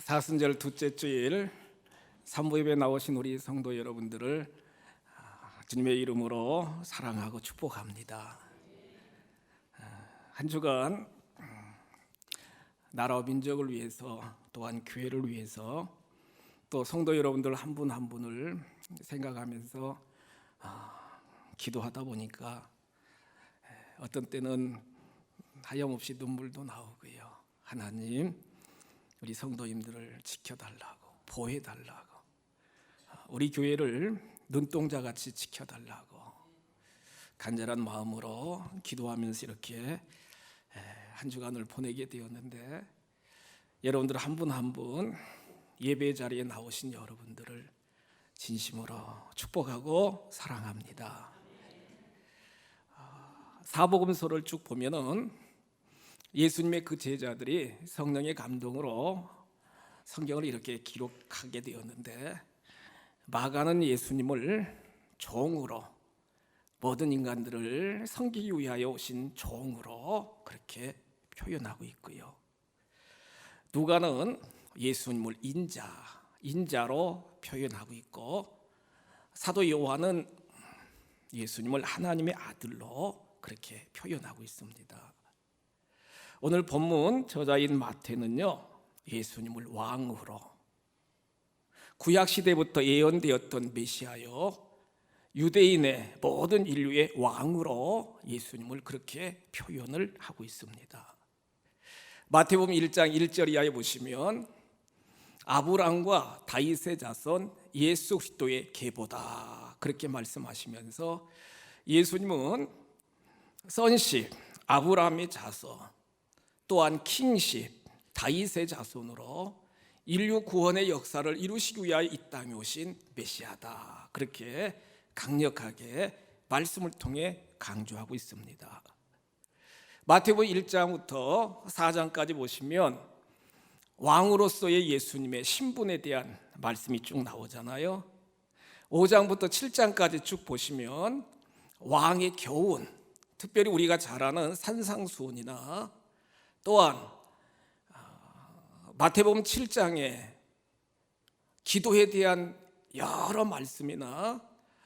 사순절 둘째 주일 산부예배 나오신 우리 성도 여러분들을 주님의 이름으로 사랑하고 축복합니다. 한 주간 나라와 민족을 위해서, 또한 교회를 위해서, 또 성도 여러분들 한 분 한 분을 생각하면서 기도하다 보니까 어떤 때는 하염없이 눈물도 나오고요. 하나님, 우리 성도님들을 지켜달라고, 보호해달라고, 우리 교회를 눈동자같이 지켜달라고 간절한 마음으로 기도하면서 이렇게 한 주간을 보내게 되었는데, 여러분들 한 분 한 분 예배 자리에 나오신 여러분들을 진심으로 축복하고 사랑합니다. 사복음서를 쭉 보면은 예수님의 그 제자들이 성령의 감동으로 성경을 이렇게 기록하게 되었는데, 마가는 예수님을 종으로, 모든 인간들을 섬기기 위하여 오신 종으로 그렇게 표현하고 있고요. 누가는 예수님을 인자로 표현하고 있고, 사도 요한은 예수님을 하나님의 아들로 그렇게 표현하고 있습니다. 오늘 본문 저자인 마태는요, 예수님을 왕으로, 구약시대부터 예언되었던 메시아요, 유대인의 모든 인류의 왕으로 예수님을 그렇게 표현을 하고 있습니다. 마태복음 1장 1절 이하에 보시면 아브람과 다윗의 자손 예수 그리스도의 계보다 그렇게 말씀하시면서, 예수님은 선십 아브람의 자손, 또한 킹십 다윗의 자손으로 인류 구원의 역사를 이루시기 위하여 이 땅에 오신 메시아다, 그렇게 강력하게 말씀을 통해 강조하고 있습니다. 마태복음 1장부터 4장까지 보시면 왕으로서의 예수님의 신분에 대한 말씀이 쭉 나오잖아요. 5장부터 7장까지 쭉 보시면 왕의 교훈, 특별히 우리가 잘 아는 산상수훈이나, 또한 마태복음 7장에 기도에 대한 여러 말씀이나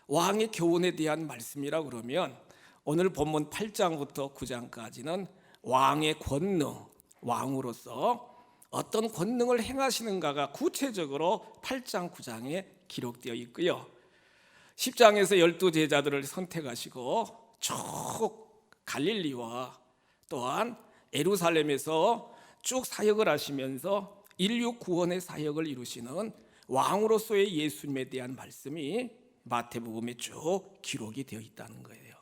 왕의 교훈에 대한 말씀이라 그러면, 오늘 본문 8장부터 9장까지는 왕의 권능, 왕으로서 어떤 권능을 행하시는가가 구체적으로 8장, 9장에 기록되어 있고요. 10장에서 12제자들을 선택하시고 쭉 갈릴리와 또한 예루살렘에서 쭉 사역을 하시면서 인류 구원의 사역을 이루시는 왕으로서의 예수님에 대한 말씀이 마태복음에 쭉 기록이 되어 있다는 거예요.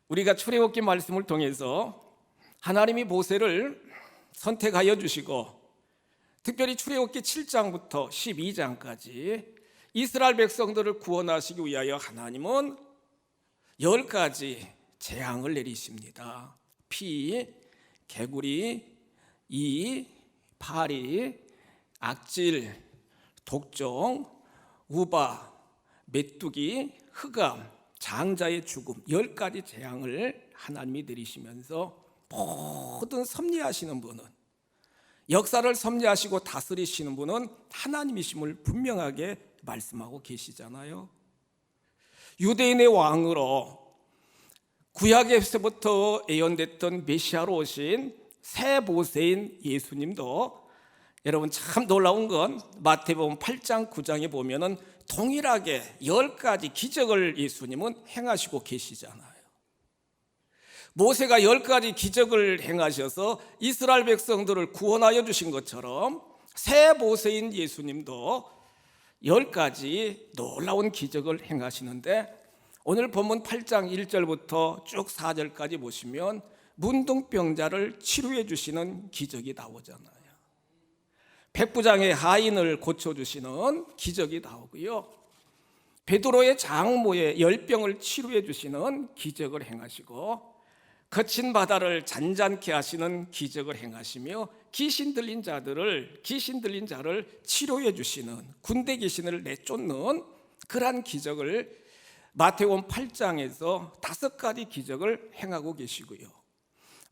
우리가 출애굽기 말씀을 통해서 하나님이 모세를 선택하여 주시고, 특별히 출애굽기 7장부터 12장까지 이스라엘 백성들을 구원하시기 위하여 하나님은 10가지 재앙을 내리십니다. 피, 개구리, 이, 파리, 악질, 독종, 우바, 메뚜기, 흑암, 장자의 죽음, 10가지 재앙을 하나님이 내리시면서 모든 섭리하시는 분은, 역사를 섭리하시고 다스리시는 분은 하나님이심을 분명하게 말씀하고 계시잖아요. 유대인의 왕으로 구약에서부터 예언됐던 메시아로 오신 새 모세인 예수님도, 여러분 참 놀라운 건 마태복음 8장 9장에 보면은 동일하게 10가지 기적을 예수님은 행하시고 계시잖아요. 모세가 10가지 기적을 행하셔서 이스라엘 백성들을 구원하여 주신 것처럼 새 모세인 예수님도 10가지 놀라운 기적을 행하시는데, 오늘 본문 8장 1절부터 쭉 4절까지 보시면 문둥병자를 치료해 주시는 기적이 나오잖아요. 백부장의 하인을 고쳐주시는 기적이 나오고요. 베드로의 장모의 열병을 치료해 주시는 기적을 행하시고, 거친 바다를 잔잔케 하시는 기적을 행하시며, 귀신 들린 자를 치료해 주시는, 군대 귀신을 내쫓는 그러한 기적을 마태복음 8장에서 5가지 기적을 행하고 계시고요.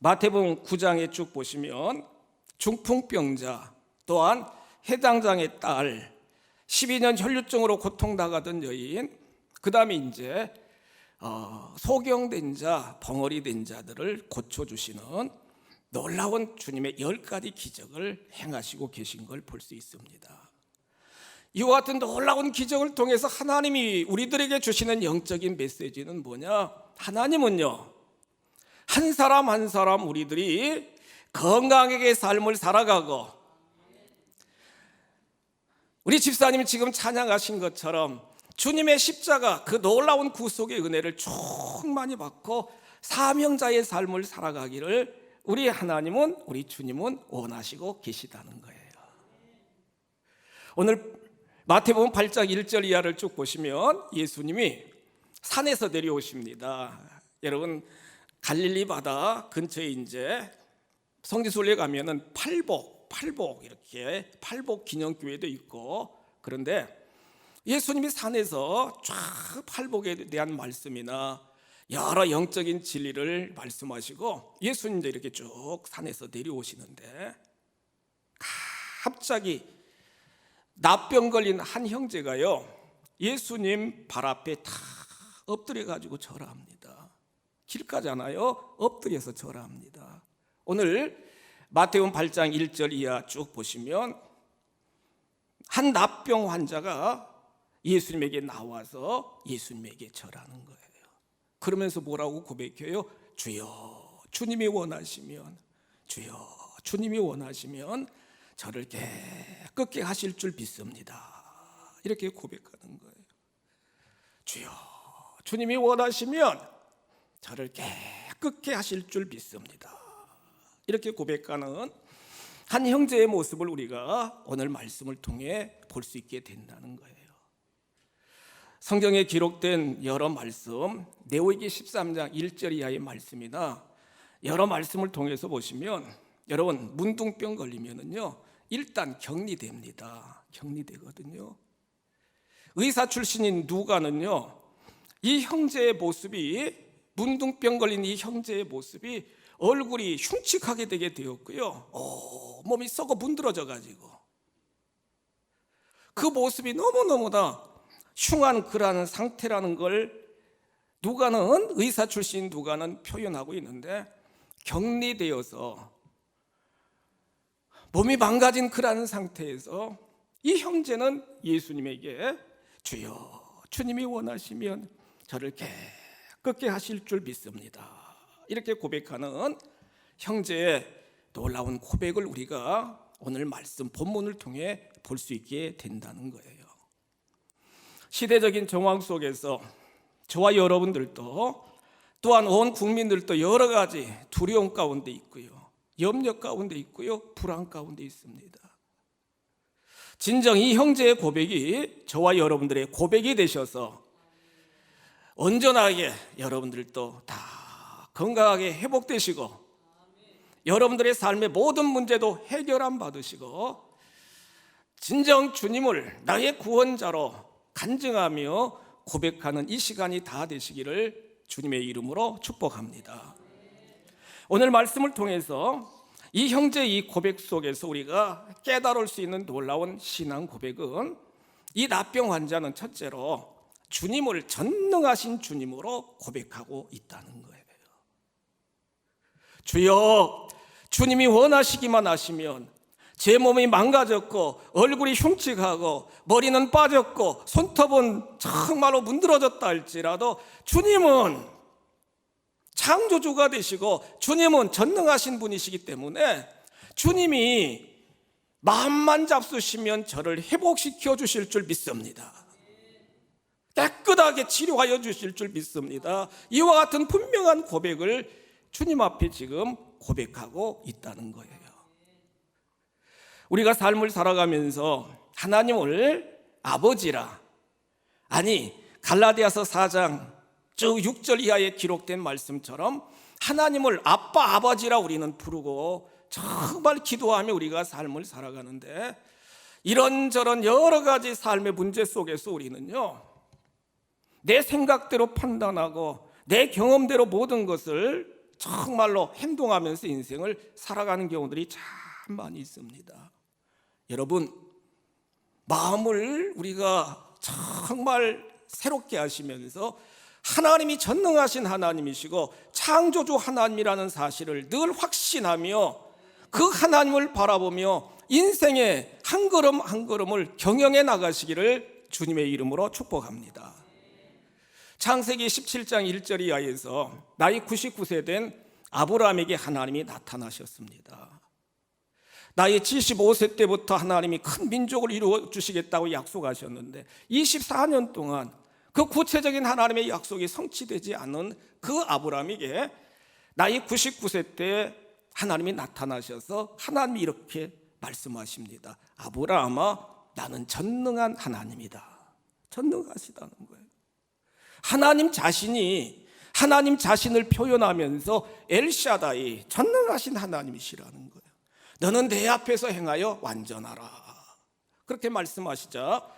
마태복음 9장에 쭉 보시면 중풍병자, 또한 해당장의 딸, 12년 혈류증으로 고통당하던 여인, 그 다음에 이제 소경된 자, 벙어리 된 자들을 고쳐주시는 놀라운 주님의 10가지 기적을 행하시고 계신 걸 볼 수 있습니다. 이와 같은 놀라운 기적을 통해서 하나님이 우리들에게 주시는 영적인 메시지는 뭐냐? 하나님은요, 한 사람 한 사람 우리들이 건강하게 삶을 살아가고, 우리 집사님이 지금 찬양하신 것처럼 주님의 십자가 그 놀라운 구속의 은혜를 충만히 받고 사명자의 삶을 살아가기를 우리 하나님은, 우리 주님은 원하시고 계시다는 거예요. 오늘 마태복음 8장 1절 이하를 쭉 보시면 예수님이 산에서 내려오십니다. 여러분, 갈릴리 바다 근처에 이제 성지순례 가면은 팔복 이렇게 팔복 기념교회도 있고, 그런데 예수님이 산에서 쫙 팔복에 대한 말씀이나 여러 영적인 진리를 말씀하시고 예수님도 이렇게 쭉 산에서 내려오시는데, 갑자기 납병 걸린 한 형제가요, 예수님 발 앞에 다 엎드려 가지고 절합니다. 길가잖아요. 엎드려서 절합니다. 오늘 마태복음 8장 1절 이하 쭉 보시면 한 납병 환자가 예수님에게 나와서 예수님에게 절하는 거예요. 그러면서 뭐라고 고백해요? 주여, 주님이 원하시면, 주여, 주님이 원하시면 저를 깨끗게 하실 줄 믿습니다. 이렇게 고백하는 거예요. 주여, 주님이 원하시면 저를 깨끗게 하실 줄 믿습니다. 이렇게 고백하는 한 형제의 모습을 우리가 오늘 말씀을 통해 볼 수 있게 된다는 거예요. 성경에 기록된 여러 말씀, 레위기 13장 1절 이하의 말씀이나 여러 말씀을 통해서 보시면, 여러분, 문둥병 걸리면은요, 일단 격리됩니다. 격리되거든요. 의사 출신인 누가는요, 이 형제의 모습이, 문둥병 걸린 이 형제의 모습이 얼굴이 흉측하게 되게 되었고요, 몸이 썩어 문드러져 가지고 그 모습이 너무너무나 흉한 그러한 상태라는 걸 누가는, 의사 출신 누가는 표현하고 있는데, 격리되어서 몸이 망가진 그러한 상태에서 이 형제는 예수님에게 주여, 주님이 원하시면 저를 깨끗게 하실 줄 믿습니다. 이렇게 고백하는 형제의 놀라운 고백을 우리가 오늘 말씀 본문을 통해 볼 수 있게 된다는 거예요. 시대적인 정황 속에서 저와 여러분들도, 또한 온 국민들도 여러 가지 두려움 가운데 있고요, 염려 가운데 있고요, 불안 가운데 있습니다. 진정 이 형제의 고백이 저와 여러분들의 고백이 되셔서 온전하게 여러분들도 다 건강하게 회복되시고, 여러분들의 삶의 모든 문제도 해결함 받으시고, 진정 주님을 나의 구원자로 간증하며 고백하는 이 시간이 다 되시기를 주님의 이름으로 축복합니다. 오늘 말씀을 통해서 이 형제의 이 고백 속에서 우리가 깨달을 수 있는 놀라운 신앙 고백은, 이 납병 환자는 첫째로 주님을 전능하신 주님으로 고백하고 있다는 거예요. 주여, 주님이 원하시기만 하시면 제 몸이 망가졌고 얼굴이 흉측하고 머리는 빠졌고 손톱은 정말로 문드러졌다 할지라도 주님은 창조주가 되시고 주님은 전능하신 분이시기 때문에 주님이 마음만 잡수시면 저를 회복시켜 주실 줄 믿습니다. 깨끗하게 치료하여 주실 줄 믿습니다. 이와 같은 분명한 고백을 주님 앞에 지금 고백하고 있다는 거예요. 우리가 삶을 살아가면서 하나님을 아버지라, 아니 갈라디아서 4장 쭉 6절 이하에 기록된 말씀처럼 하나님을 아빠, 아버지라 우리는 부르고 정말 기도하며 우리가 삶을 살아가는데, 이런저런 여러 가지 삶의 문제 속에서 우리는요, 내 생각대로 판단하고 내 경험대로 모든 것을 정말로 행동하면서 인생을 살아가는 경우들이 참 많이 있습니다. 여러분, 마음을 우리가 정말 새롭게 하시면서 하나님이 전능하신 하나님이시고 창조주 하나님이라는 사실을 늘 확신하며 그 하나님을 바라보며 인생의 한 걸음 한 걸음을 경영해 나가시기를 주님의 이름으로 축복합니다. 창세기 17장 1절 이하에서 나이 99세 된 아브라함에게 하나님이 나타나셨습니다. 나이 75세 때부터 하나님이 큰 민족을 이루어 주시겠다고 약속하셨는데 24년 동안 그 구체적인 하나님의 약속이 성취되지 않은 그 아브라함에게 나이 99세 때 하나님이 나타나셔서 하나님이 이렇게 말씀하십니다. 아브라함아, 나는 전능한 하나님이다. 전능하시다는 거예요. 하나님 자신을 표현하면서 엘샤다이, 전능하신 하나님이시라는 거예요. 너는 내 앞에서 행하여 완전하라. 그렇게 말씀하시자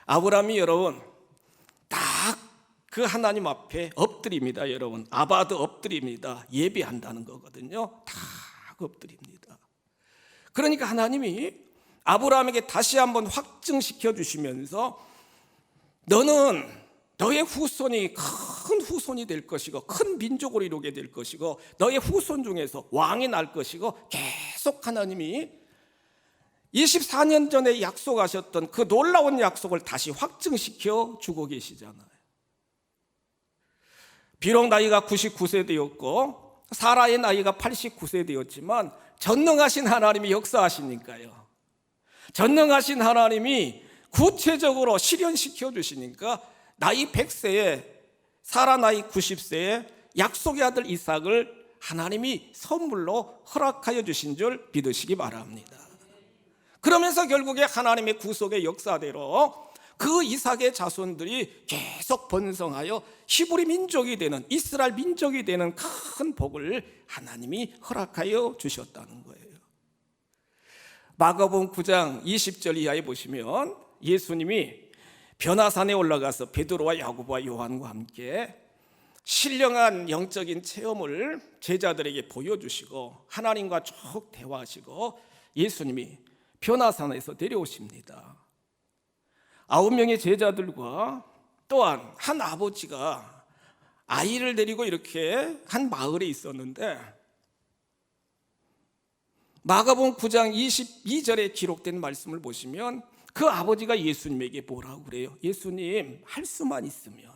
아브라함이 여러분 딱 그 하나님 앞에 엎드립니다. 여러분, 아바드 엎드립니다. 예배한다는 거거든요. 딱 엎드립니다. 그러니까 하나님이 아브라함에게 다시 한번 확증시켜 주시면서 너는 너의 후손이 큰 후손이 될 것이고 큰 민족을 이루게 될 것이고 너의 후손 중에서 왕이 날 것이고 계속 하나님이 24년 전에 약속하셨던 그 놀라운 약속을 다시 확증시켜 주고 계시잖아요. 비록 나이가 99세 되었고 사라의 나이가 89세 되었지만 전능하신 하나님이 역사하시니까요. 전능하신 하나님이 구체적으로 실현시켜 주시니까 나이 100세에 사라 나이 90세에 약속의 아들 이삭을 하나님이 선물로 허락하여 주신 줄 믿으시기 바랍니다. 그러면서 결국에 하나님의 구속의 역사대로 그 이삭의 자손들이 계속 번성하여 히브리 민족이 되는, 이스라엘 민족이 되는 큰 복을 하나님이 허락하여 주셨다는 거예요. 마가복음 9장 20절 이하에 보시면 예수님이 변화산에 올라가서 베드로와 야고보와 요한과 함께 신령한 영적인 체험을 제자들에게 보여주시고 하나님과 쭉 대화하시고 예수님이 변화산에서 내려오십니다. 9명의 제자들과 또한 한 아버지가 아이를 데리고 이렇게 한 마을에 있었는데 마가복음 9장 22절에 기록된 말씀을 보시면 그 아버지가 예수님에게 뭐라고 그래요? 예수님, 할 수만 있으면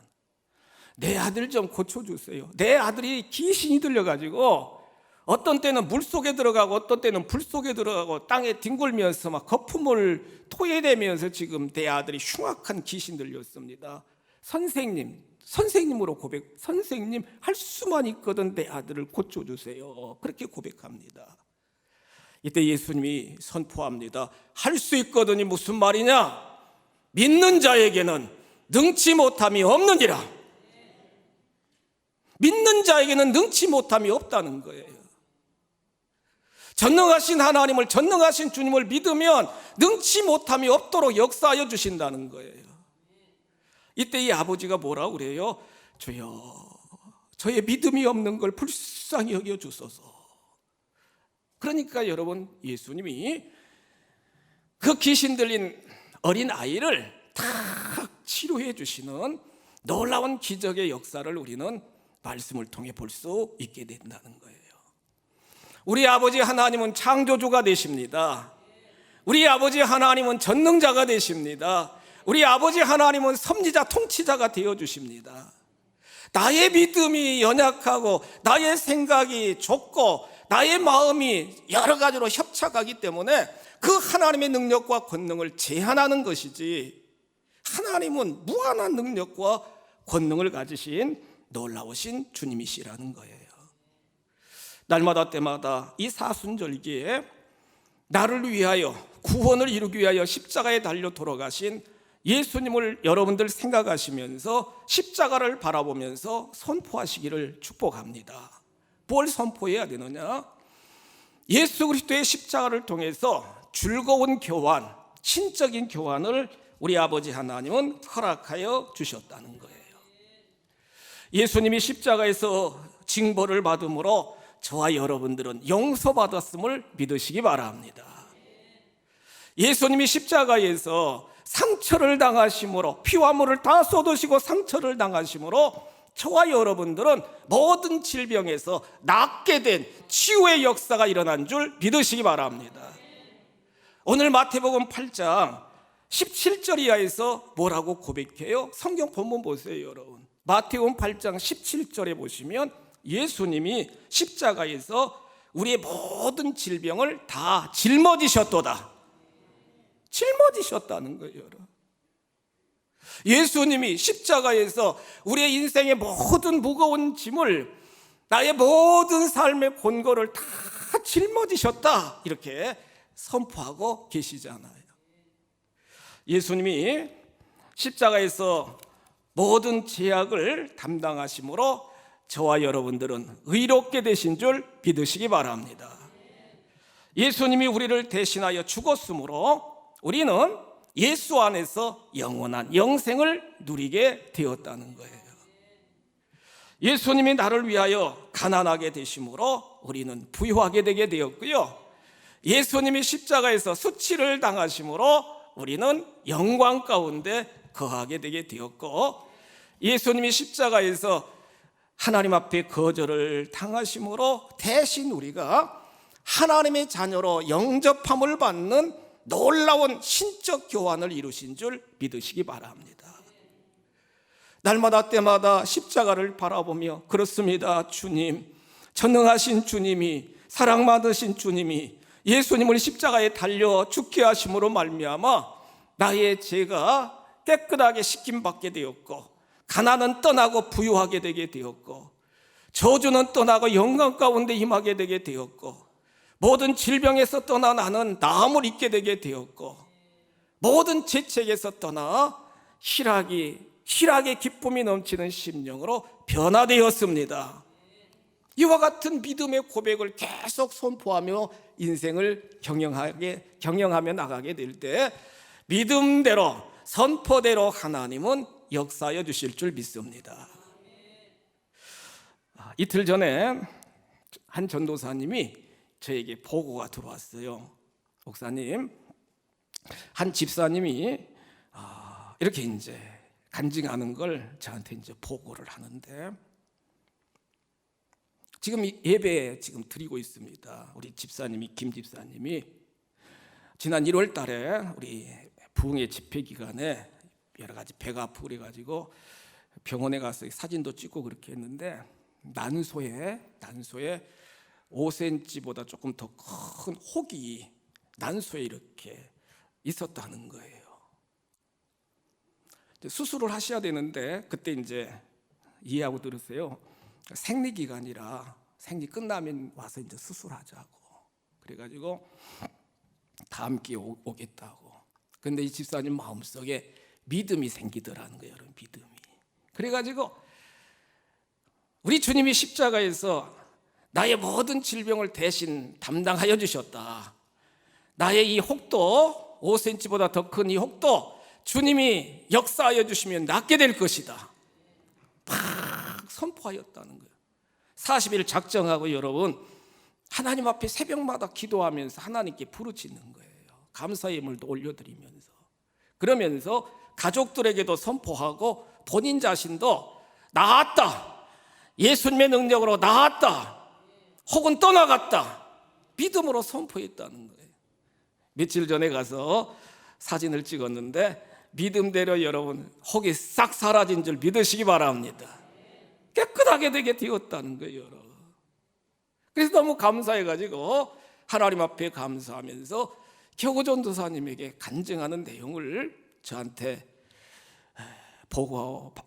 내 아들 좀 고쳐주세요. 내 아들이 귀신이 들려가지고 어떤 때는 물속에 들어가고 어떤 때는 불 속에 들어가고 땅에 뒹굴면서 막 거품을 토해내면서 지금 내 아들이 흉악한 귀신 들렸습니다. 선생님으로 고백, 선생님 할 수만 있거든 내 아들을 고쳐주세요. 그렇게 고백합니다. 이때 예수님이 선포합니다. 할 수 있거든이 무슨 말이냐? 믿는 자에게는 능치 못함이 없느니라. 믿는 자에게는 능치 못함이 없다는 거예요. 전능하신 하나님을, 전능하신 주님을 믿으면 능치 못함이 없도록 역사하여 주신다는 거예요. 이때 이 아버지가 뭐라고 그래요? 주여, 저의 믿음이 없는 걸 불쌍히 여겨 주소서. 그러니까 여러분, 예수님이 그 귀신 들린 어린 아이를 다 치료해 주시는 놀라운 기적의 역사를 우리는 말씀을 통해 볼 수 있게 된다는 거예요. 우리 아버지 하나님은 창조주가 되십니다. 우리 아버지 하나님은 전능자가 되십니다. 우리 아버지 하나님은 섭리자, 통치자가 되어주십니다. 나의 믿음이 연약하고 나의 생각이 좁고 나의 마음이 여러 가지로 협착하기 때문에 그 하나님의 능력과 권능을 제한하는 것이지, 하나님은 무한한 능력과 권능을 가지신 놀라우신 주님이시라는 거예요. 날마다 때마다 이 사순절기에 나를 위하여, 구원을 이루기 위하여 십자가에 달려 돌아가신 예수님을 여러분들 생각하시면서 십자가를 바라보면서 선포하시기를 축복합니다. 뭘 선포해야 되느냐? 예수 그리스도의 십자가를 통해서 즐거운 교환, 신적인 교환을 우리 아버지 하나님은 허락하여 주셨다는 거예요. 예수님이 십자가에서 징벌을 받음으로 저와 여러분들은 용서받았음을 믿으시기 바랍니다. 예수님이 십자가에서 상처를 당하심으로, 피와 물을 다 쏟으시고 상처를 당하심으로 저와 여러분들은 모든 질병에서 낫게 된 치유의 역사가 일어난 줄 믿으시기 바랍니다. 오늘 마태복음 8장 17절 이하에서 뭐라고 고백해요? 성경 본문 보세요, 여러분. 마태복음 8장 17절에 보시면 예수님이 십자가에서 우리의 모든 질병을 다 짊어지셨도다. 짊어지셨다는 거예요, 여러분. 예수님이 십자가에서 우리의 인생의 모든 무거운 짐을, 나의 모든 삶의 권고를 다 짊어지셨다, 이렇게 선포하고 계시잖아요. 예수님이 십자가에서 모든 죄악을 담당하심으로 저와 여러분들은 의롭게 되신 줄 믿으시기 바랍니다. 예수님이 우리를 대신하여 죽었으므로 우리는 예수 안에서 영원한 영생을 누리게 되었다는 거예요. 예수님이 나를 위하여 가난하게 되심으로 우리는 부유하게 되게 되었고요, 예수님이 십자가에서 수치를 당하심으로 우리는 영광 가운데 거하게 되게 되었고, 예수님이 십자가에서 하나님 앞에 거절을 당하심으로 대신 우리가 하나님의 자녀로 영접함을 받는 놀라운 신적 교환을 이루신 줄 믿으시기 바랍니다. 날마다 때마다 십자가를 바라보며, 그렇습니다, 주님, 전능하신 주님이, 사랑 많으신 주님이 예수님을 십자가에 달려 죽게 하심으로 말미암아 나의 죄가 깨끗하게 씻김받게 되었고, 가난은 떠나고 부유하게 되게 되었고, 저주는 떠나고 영광 가운데 임하게 되게 되었고, 모든 질병에서 떠나 나는 나음을 입게 되게 되었고, 모든 재책에서 떠나 희락의 기쁨이 넘치는 심령으로 변화되었습니다. 이와 같은 믿음의 고백을 계속 선포하며 인생을 경영하며 나가게 될 때 믿음대로, 선포대로 하나님은 역사하여 주실 줄 믿습니다. 이틀 전에 한 전도사님이 저에게 보고가 들어왔어요. 목사님, 한 집사님이 이렇게 이제 간증하는 걸 저한테 이제 보고를 하는데, 지금 예배 지금 드리고 있습니다. 우리 집사님이, 김 집사님이 지난 1월 달에 우리 부흥회 집회 기간에 여러 가지 배가 아프고 그래가지고 병원에 가서 사진도 찍고 그렇게 했는데, 난소에 5cm보다 조금 더 큰 혹이 난소에 이렇게 있었다는 거예요. 수술을 하셔야 되는데, 그때 이제 이해하고 들으세요. 생리기간이라 생리 끝나면 와서 이제 수술하자고. 그래가지고 다음 기회에 오겠다고. 근데 이 집사님 마음속에 믿음이 생기더라는 거예요, 여러분. 믿음이. 그래가지고 우리 주님이 십자가에서 나의 모든 질병을 대신 담당하여 주셨다. 나의 이 혹도, 5cm보다 더 큰 이 혹도 주님이 역사하여 주시면 낫게 될 것이다. 팍 선포하였다는 거예요. 40일 작정하고 여러분, 하나님 앞에 새벽마다 기도하면서 하나님께 부르짖는 거예요. 감사의 예물도 올려드리면서, 그러면서 가족들에게도 선포하고 본인 자신도 나았다, 예수님의 능력으로 나았다, 혹은 떠나갔다, 믿음으로 선포했다는 거예요. 며칠 전에 가서 사진을 찍었는데 믿음대로 여러분 혹이 싹 사라진 줄 믿으시기 바랍니다. 깨끗하게 되게 되었다는 거예요, 여러분. 그래서 너무 감사해가지고 하나님 앞에 감사하면서 겨우 전도사님에게 간증하는 내용을 저한테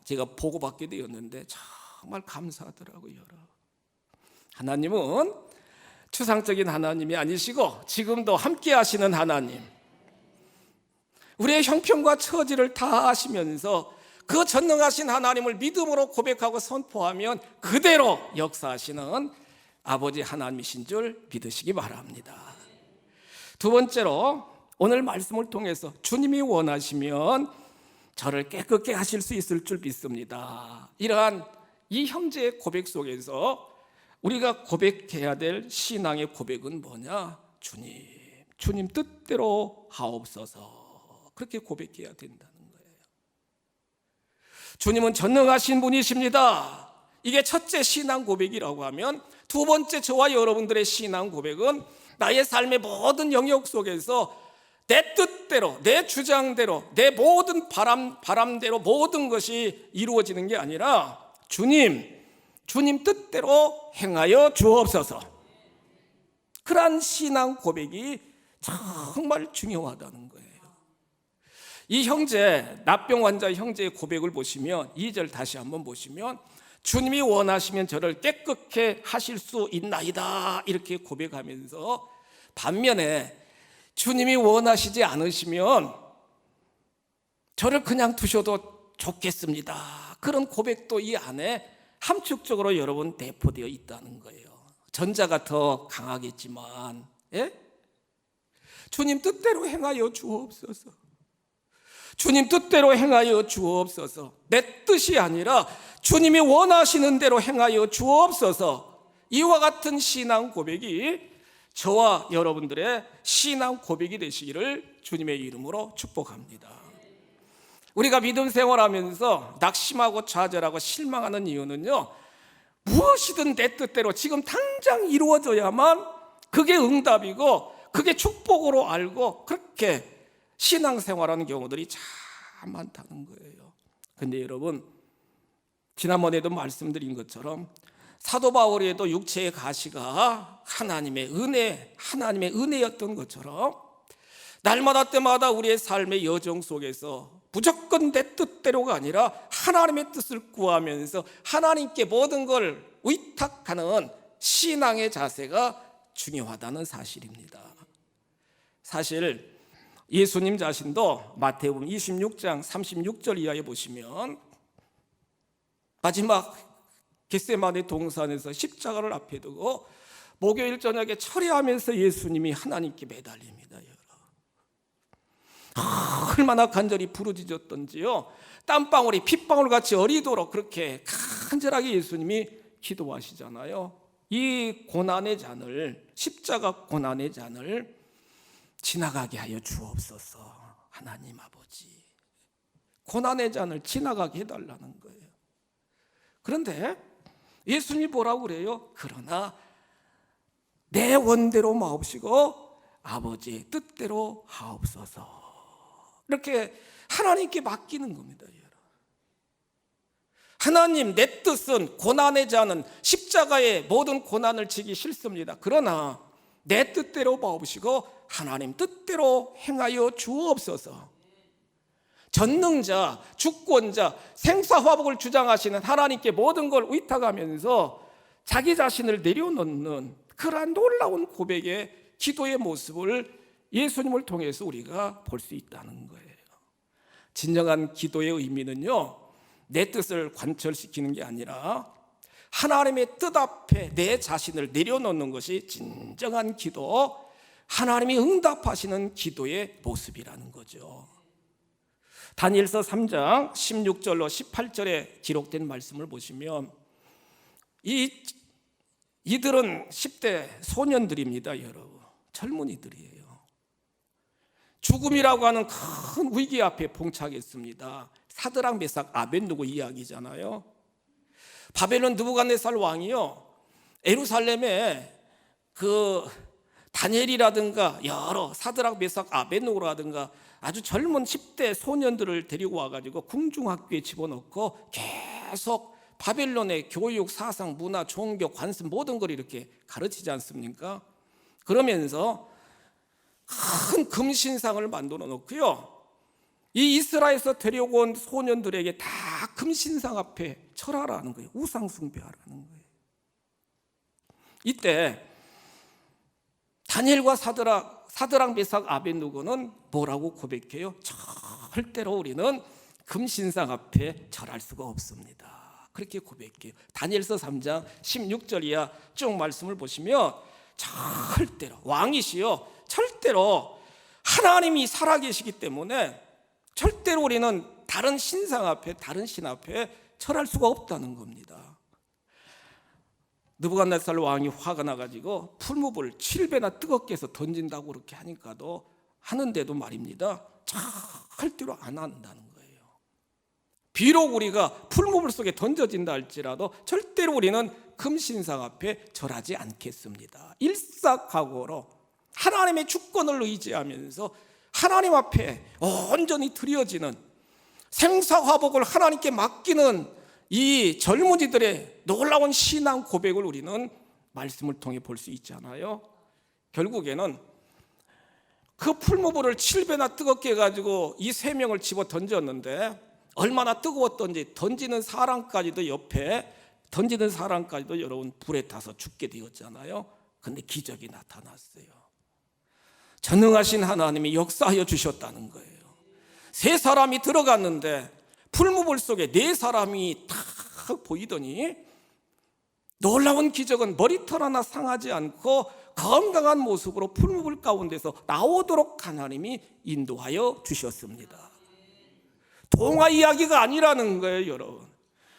제가 보고받게 되었는데 정말 감사하더라고요, 여러분. 하나님은 추상적인 하나님이 아니시고 지금도 함께 하시는 하나님, 우리의 형편과 처지를 다 아시면서 그 전능하신 하나님을 믿음으로 고백하고 선포하면 그대로 역사하시는 아버지 하나님이신 줄 믿으시기 바랍니다. 두 번째로, 오늘 말씀을 통해서 주님이 원하시면 저를 깨끗게 하실 수 있을 줄 믿습니다. 이러한 이 형제의 고백 속에서 우리가 고백해야 될 신앙의 고백은 뭐냐? 주님 뜻대로 하옵소서. 그렇게 고백해야 된다는 거예요. 주님은 전능하신 분이십니다. 이게 첫째 신앙 고백이라고 하면, 두 번째 저와 여러분들의 신앙 고백은 나의 삶의 모든 영역 속에서 내 뜻대로, 내 주장대로, 내 모든 바람대로 모든 것이 이루어지는 게 아니라 주님 뜻대로 행하여 주옵소서. 그러한 신앙 고백이 정말 중요하다는 거예요. 이 형제, 납병 환자 형제의 고백을 보시면 2절 다시 한번 보시면, 주님이 원하시면 저를 깨끗게 하실 수 있나이다, 이렇게 고백하면서, 반면에 주님이 원하시지 않으시면 저를 그냥 두셔도 좋겠습니다, 그런 고백도 이 안에 함축적으로 여러분 내포되어 있다는 거예요. 전자가 더 강하겠지만, 예? 주님 뜻대로 행하여 주옵소서. 주님 뜻대로 행하여 주옵소서. 내 뜻이 아니라 주님이 원하시는 대로 행하여 주옵소서. 이와 같은 신앙 고백이 저와 여러분들의 신앙 고백이 되시기를 주님의 이름으로 축복합니다. 우리가 믿음 생활하면서 낙심하고 좌절하고 실망하는 이유는요, 무엇이든 내 뜻대로 지금 당장 이루어져야만 그게 응답이고 그게 축복으로 알고 그렇게 신앙생활하는 경우들이 참 많다는 거예요. 근데 여러분, 지난번에도 말씀드린 것처럼 사도 바울에도 육체의 가시가 하나님의 은혜였던 것처럼 날마다 때마다 우리의 삶의 여정 속에서 무조건 내 뜻대로가 아니라 하나님의 뜻을 구하면서 하나님께 모든 걸 의탁하는 신앙의 자세가 중요하다는 사실입니다. 사실 예수님 자신도 마태복음 26장 36절 이하에 보시면, 마지막 겟세마네 동산에서 십자가를 앞에 두고 목요일 저녁에 철야하면서 예수님이 하나님께 매달립니다. 얼마나 간절히 부르짖었던지요, 땀방울이 핏방울 같이 어리도록 그렇게 간절하게 예수님이 기도하시잖아요. 이 고난의 잔을, 십자가 고난의 잔을 지나가게 하여 주옵소서. 하나님 아버지, 고난의 잔을 지나가게 해달라는 거예요. 그런데 예수님이 뭐라고 그래요? 그러나 내 원대로 마옵시고 아버지의 뜻대로 하옵소서. 이렇게 하나님께 맡기는 겁니다. 하나님, 내 뜻은 고난의 잔은 십자가의 모든 고난을 지기 싫습니다. 그러나 내 뜻대로 마옵시고 하나님 뜻대로 행하여 주옵소서. 전능자, 주권자, 생사화복을 주장하시는 하나님께 모든 걸 의탁하면서 자기 자신을 내려놓는 그러한 놀라운 고백의 기도의 모습을 예수님을 통해서 우리가 볼 수 있다는 거예요. 진정한 기도의 의미는요, 내 뜻을 관철시키는 게 아니라 하나님의 뜻 앞에 내 자신을 내려놓는 것이 진정한 기도, 하나님이 응답하시는 기도의 모습이라는 거죠. 다니엘서 3장 16절로 18절에 기록된 말씀을 보시면, 이들은 10대 소년들입니다. 여러분, 젊은이들이에요. 죽음이라고 하는 큰 위기 앞에 봉착했습니다. 사드락 메삭 아벳느고 이야기잖아요. 바벨론 느부갓네살 왕이요, 예루살렘에 그 다니엘이라든가 여러 사드락 메삭 아벳느고라든가 아주 젊은 10대 소년들을 데리고 와가지고 궁중학교에 집어넣고 계속 바벨론의 교육, 사상, 문화, 종교, 관습 모든 걸 이렇게 가르치지 않습니까? 그러면서 큰 금신상을 만들어 놓고요, 이 이스라엘에서 데려온 소년들에게 다 금신상 앞에 절하라는 거예요. 우상 숭배하라는 거예요. 이때 다니엘과 사드락 메삭 아벳느고는 뭐라고 고백해요? 절대로 우리는 금신상 앞에 절할 수가 없습니다. 그렇게 고백해요. 다니엘서 3장 16절 이하 쭉 말씀을 보시면 절대로, 왕이시요, 절대로 하나님이 살아계시기 때문에 절대로 우리는 다른 신상 앞에, 다른 신 앞에 절할 수가 없다는 겁니다. 느부갓네살 왕이 화가 나가지고 풀무불 7배나 뜨겁게 해서 던진다고 그렇게 하는데도 말입니다, 절대로 안 한다는 거예요. 비록 우리가 풀무불 속에 던져진다 할지라도 절대로 우리는 금신상 앞에 절하지 않겠습니다. 일사각오로 하나님의 주권을 의지하면서 하나님 앞에 온전히 드려지는, 생사화복을 하나님께 맡기는 이 젊은이들의 놀라운 신앙 고백을 우리는 말씀을 통해 볼 수 있잖아요. 결국에는 그 풀무불을 7배나 뜨겁게 해가지고 이 3명을 집어 던졌는데 얼마나 뜨거웠던지 던지는 사람까지도 여러분 불에 타서 죽게 되었잖아요. 근데 기적이 나타났어요. 전능하신 하나님이 역사하여 주셨다는 거예요. 3사람이 들어갔는데 풀무불 속에 4사람이 탁 보이더니 놀라운 기적은 머리털 하나 상하지 않고 건강한 모습으로 풀무불 가운데서 나오도록 하나님이 인도하여 주셨습니다. 동화 이야기가 아니라는 거예요, 여러분.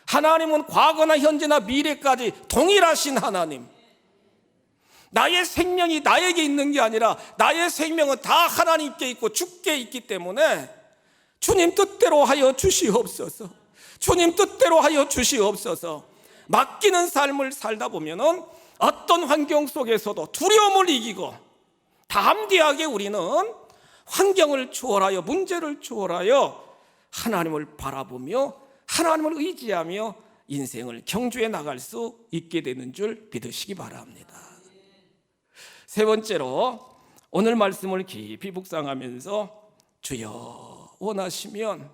하나님은 과거나 현재나 미래까지 동일하신 하나님. 나의 생명이 나에게 있는 게 아니라 나의 생명은 다 하나님께 있고 주께 있기 때문에 주님 뜻대로 하여 주시옵소서. 주님 뜻대로 하여 주시옵소서. 맡기는 삶을 살다 보면은 어떤 환경 속에서도 두려움을 이기고 담대하게 우리는 환경을 초월하여, 문제를 초월하여 하나님을 바라보며 하나님을 의지하며 인생을 경주해 나갈 수 있게 되는 줄 믿으시기 바랍니다. 3번째로 오늘 말씀을 깊이 묵상하면서 주여 원하시면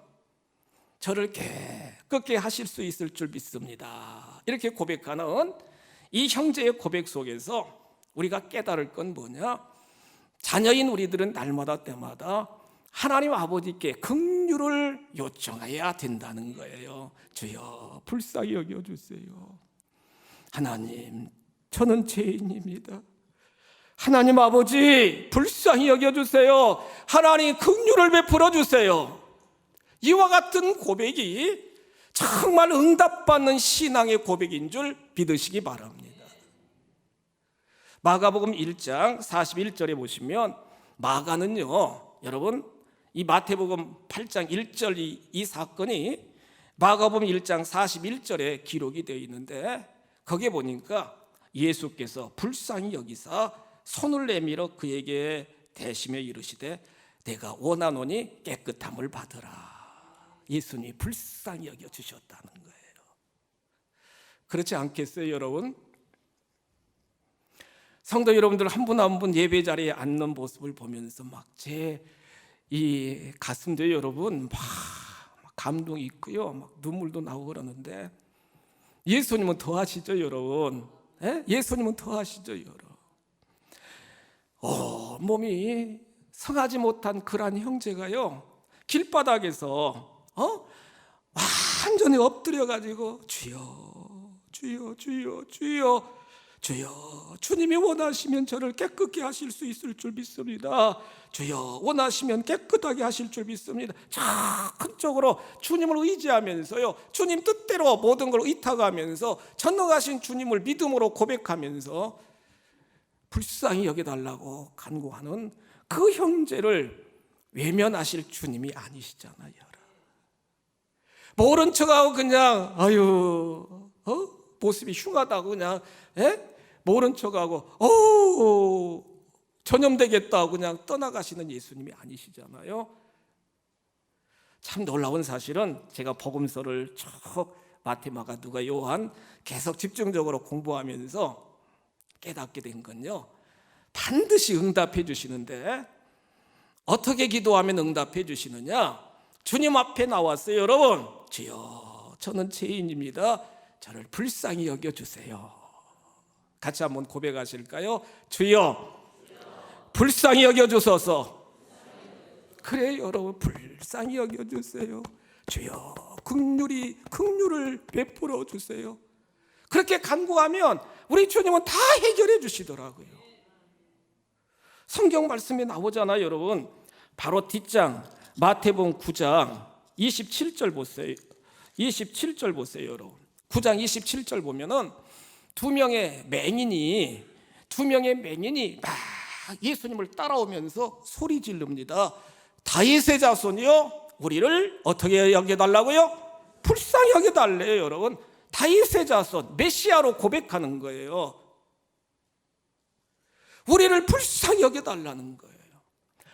저를 깨끗게 하실 수 있을 줄 믿습니다, 이렇게 고백하는 이 형제의 고백 속에서 우리가 깨달을 건 뭐냐? 자녀인 우리들은 날마다 때마다 하나님 아버지께 긍휼을 요청해야 된다는 거예요. 주여 불쌍히 여겨주세요. 하나님, 저는 죄인입니다. 하나님 아버지 불쌍히 여겨주세요. 하나님 긍휼을 베풀어 주세요. 이와 같은 고백이 정말 응답받는 신앙의 고백인 줄 믿으시기 바랍니다. 마가복음 1장 41절에 보시면 마가는요, 여러분 이 마태복음 8장 1절 이 사건이 마가복음 1장 41절에 기록이 되어 있는데 거기에 보니까 예수께서 불쌍히 여기사 손을 내밀어 그에게 대시며 이르시되 내가 원하노니 깨끗함을 받으라. 예수님이 불쌍히 여겨주셨다는 거예요. 그렇지 않겠어요, 여러분? 성도 여러분들 한 분 한 분 예배 자리에 앉는 모습을 보면서 막 제 이 가슴도 여러분 막 감동이 있고요, 막 눈물도 나오고 그러는데 예수님은 더 하시죠, 여러분. 예? 예수님은 더 하시죠, 여러분. 몸이 성하지 못한 그런 형제가요 길바닥에서 완전히 엎드려가지고 주여 주여 주여 주여 주여, 주님이 원하시면 저를 깨끗게 하실 수 있을 줄 믿습니다. 주여 원하시면 깨끗하게 하실 줄 믿습니다. 적극적으로 주님을 의지하면서요, 주님 뜻대로 모든 걸 의탁하면서 전능하신 주님을 믿음으로 고백하면서 불쌍히 여겨달라고 간구하는 그 형제를 외면하실 주님이 아니시잖아요. 모른 척하고 그냥 모습이 흉하다고 그냥 모른 척하고 전염되겠다고 그냥 떠나가시는 예수님이 아니시잖아요. 참 놀라운 사실은 제가 복음서를 쭉 마태, 마가, 누가, 요한 계속 집중적으로 공부하면서 깨닫게 된 건요, 반드시 응답해 주시는데 어떻게 기도하면 응답해 주시느냐? 주님 앞에 나왔어요. 여러분, 주여 저는 죄인입니다. 저를 불쌍히 여겨주세요. 같이 한번 고백하실까요? 주여 불쌍히 여겨주소서. 그래 여러분, 불쌍히 여겨주세요. 주여 긍휼을 베풀어 주세요. 그렇게 간구하면 우리 주님은 다 해결해 주시더라고요. 성경 말씀에 나오잖아요, 여러분. 바로 뒷장 마태복음 9장 27절 보세요. 27절 보세요, 여러분. 9장 27절 보면은 두 명의 맹인이 막 예수님을 따라오면서 소리 지릅니다. 다윗의 자손이요, 우리를 어떻게 여겨달라고요? 불쌍히 여겨달래요. 여러분, 다윗의 자손, 메시아로 고백하는 거예요. 우리를 불쌍히 여겨달라는 거예요.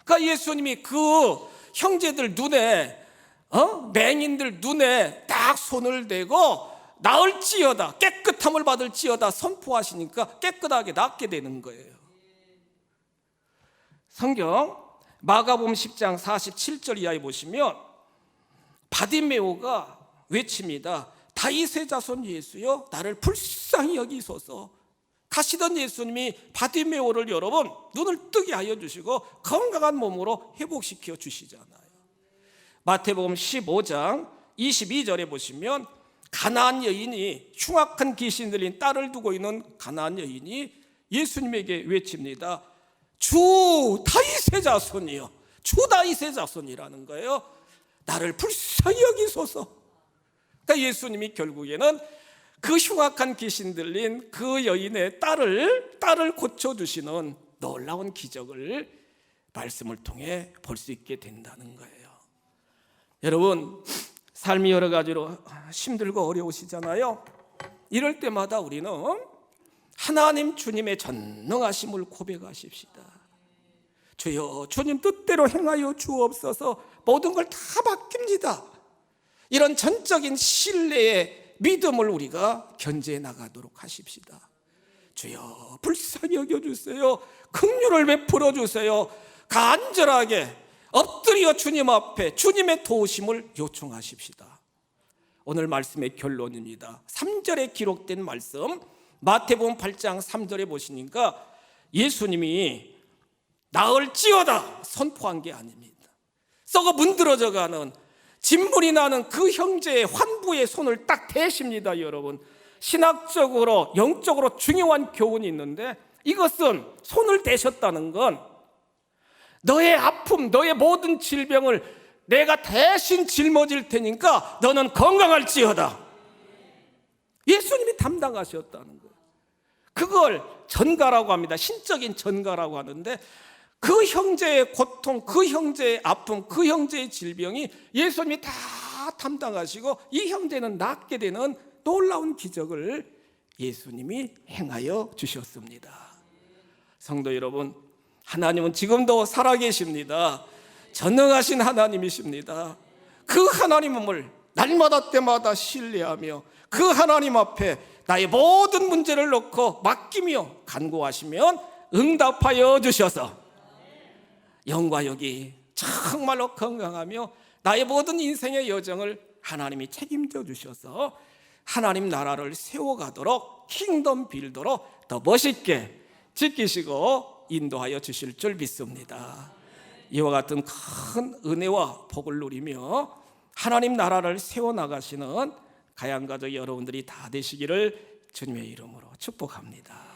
그러니까 예수님이 그 형제들 눈에, 맹인들 눈에 딱 손을 대고 나을지어다, 깨끗함을 받을지어다 선포하시니까 깨끗하게 낫게 되는 거예요. 성경 마가복음 10장 47절 이하에 보시면 바디메오가 외칩니다. 다윗의 자손 예수여, 나를 불쌍히 여기소서. 가시던 예수님이 바디메오를 여러분 눈을 뜨게 하여 주시고 건강한 몸으로 회복시켜 주시잖아요. 마태복음 15장 22절에 보시면 가나안 여인이, 흉악한 귀신 들린 딸을 두고 있는 가나안 여인이 예수님에게 외칩니다. 주 다윗의 자손이요, 주 다윗의 자손이라는 거예요. 나를 불쌍히 여기소서. 그러니까 예수님이 결국에는 그 흉악한 귀신 들린 그 여인의 딸을 고쳐주시는 놀라운 기적을 말씀을 통해 볼 수 있게 된다는 거예요. 여러분, 삶이 여러 가지로 힘들고 어려우시잖아요. 이럴 때마다 우리는 하나님 주님의 전능하심을 고백하십시다. 주여, 주님 뜻대로 행하여 주옵소서. 모든 걸 다 맡깁니다. 이런 전적인 신뢰의 믿음을 우리가 견제해 나가도록 하십시다. 주여, 불쌍히 여겨주세요. 긍휼을 베풀어 주세요. 간절하게 엎드려 주님 앞에 주님의 도우심을 요청하십시다. 오늘 말씀의 결론입니다. 3절에 기록된 말씀, 마태복음 8장 3절에 보시니까 예수님이 나을지어다 선포한 게 아닙니다. 썩어 문드러져가는 진물이 나는 그 형제의 환부의 손을 딱 대십니다. 여러분, 신학적으로 영적으로 중요한 교훈이 있는데, 이것은 손을 대셨다는 건 너의 아픔, 너의 모든 질병을 내가 대신 짊어질 테니까 너는 건강할지어다. 예수님이 담당하셨다는 거예요. 그걸 전가라고 합니다. 신적인 전가라고 하는데, 그 형제의 고통, 그 형제의 아픔, 그 형제의 질병이 예수님이 다 담당하시고 이 형제는 낫게 되는 놀라운 기적을 예수님이 행하여 주셨습니다. 성도 여러분, 하나님은 지금도 살아계십니다. 전능하신 하나님이십니다. 그 하나님을 날마다 때마다 신뢰하며 그 하나님 앞에 나의 모든 문제를 놓고 맡기며 간구하시면 응답하여 주셔서 영과 역이 정말로 건강하며 나의 모든 인생의 여정을 하나님이 책임져 주셔서 하나님 나라를 세워가도록, 킹덤 빌더로 더 멋있게 지키시고 인도하여 주실 줄 믿습니다. 이와 같은 큰 은혜와 복을 누리며 하나님 나라를 세워나가시는 가양가족 여러분들이 다 되시기를 주님의 이름으로 축복합니다.